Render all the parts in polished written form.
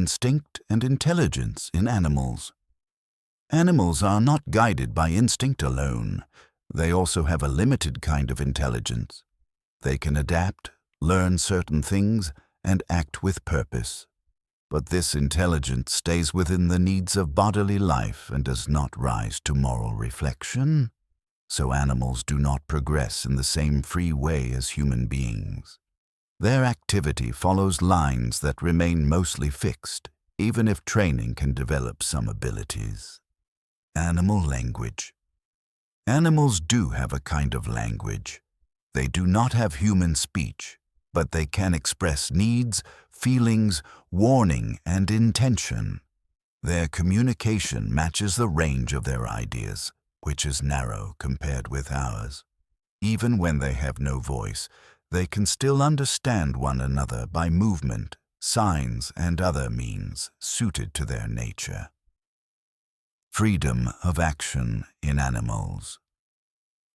instinct and intelligence in animals. Animals are not guided by instinct alone. They also have a limited kind of intelligence. They can adapt, learn certain things, and act with purpose. But this intelligence stays within the needs of bodily life and does not rise to moral reflection. So animals do not progress in the same free way as human beings. Their activity follows lines that remain mostly fixed, even if training can develop some abilities. Animal language. Animals do have a kind of language. They do not have human speech, but they can express needs, feelings, warning, and intention. Their communication matches the range of their ideas, which is narrow compared with ours. Even when they have no voice, they can still understand one another by movement, signs, and other means suited to their nature. Freedom of action in animals.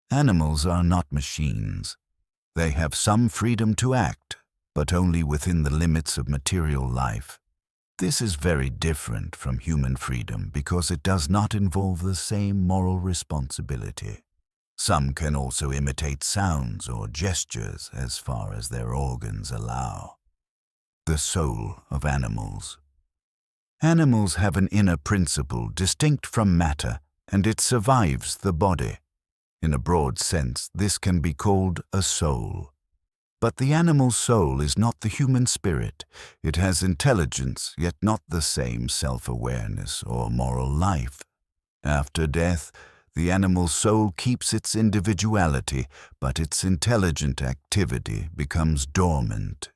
Animals are not machines. They have some freedom to act, but only within the limits of material life. This is very different from human freedom because it does not involve the same moral responsibility. Some can also imitate sounds or gestures as far as their organs allow. The soul of animals. Animals have an inner principle distinct from matter, and it survives the body. In a broad sense, this can be called a soul. But the animal soul is not the human spirit. It has intelligence, yet not the same self-awareness or moral life. After death, the animal soul keeps its individuality, but its intelligent activity becomes dormant.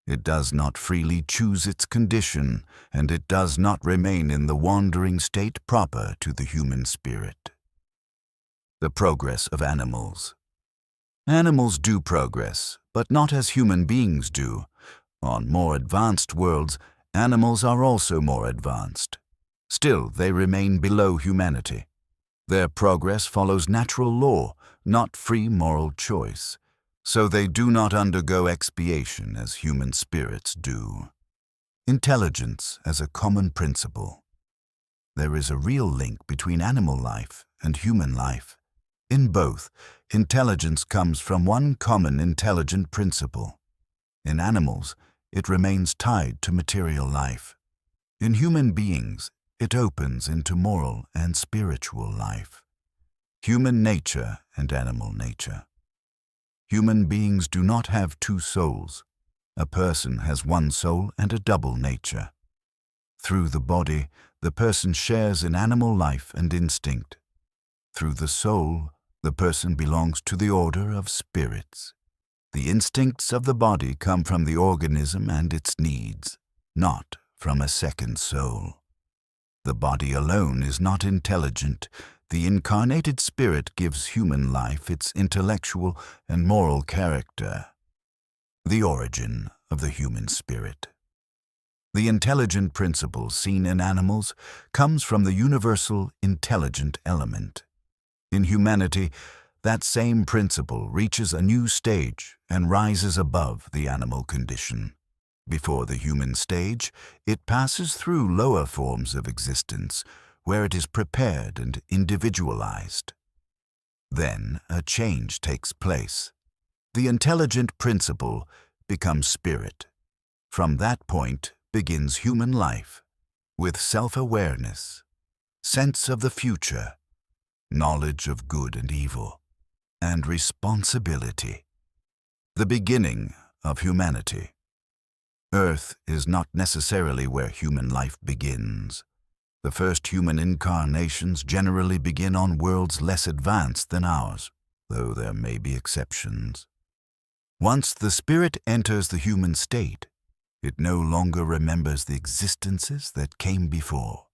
It does not freely choose its condition, and it does not remain in the wandering state proper to the human spirit. The progress of animals. Animals do progress, but not as human beings do. On more advanced worlds, animals are also more advanced. Still, they remain below humanity. Their progress follows natural law, not free moral choice. So they do not undergo expiation as human spirits do. Intelligence as a common principle. There is a real link between animal life and human life. In both, intelligence comes from one common intelligent principle. In animals, it remains tied to material life. In human beings, it opens into moral and spiritual life. Human nature and animal nature. Human beings do not have two souls. A person has one soul and a double nature. Through the body, the person shares in animal life and instinct. Through the soul, the person belongs to the order of spirits. The instincts of the body come from the organism and its needs, not from a second soul. The body alone is not intelligent. The incarnated spirit gives human life its intellectual and moral character. The origin of the human spirit. The intelligent principle seen in animals comes from the universal intelligent element. In humanity, that same principle reaches a new stage and rises above the animal condition. Before the human stage, it passes through lower forms of existence, where it is prepared and individualized. Then a change takes place. The intelligent principle becomes spirit. From that point begins human life, with self-awareness, sense of the future, knowledge of good and evil, and responsibility. The beginning of humanity. Earth is not necessarily where human life begins. The first human incarnations generally begin on worlds less advanced than ours, though there may be exceptions. Once the spirit enters the human state, it no longer remembers the existences that came before.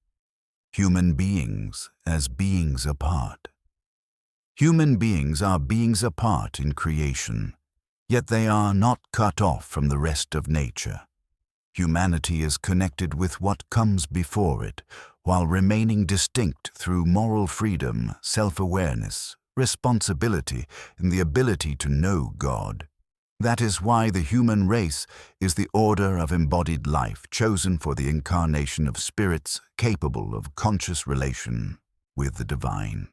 Human beings as beings apart. Human beings are beings apart in creation, yet they are not cut off from the rest of nature. Humanity is connected with what comes before it, while remaining distinct through moral freedom, self-awareness, responsibility, and the ability to know God. That is why the human race is the order of embodied life chosen for the incarnation of spirits capable of conscious relation with the divine.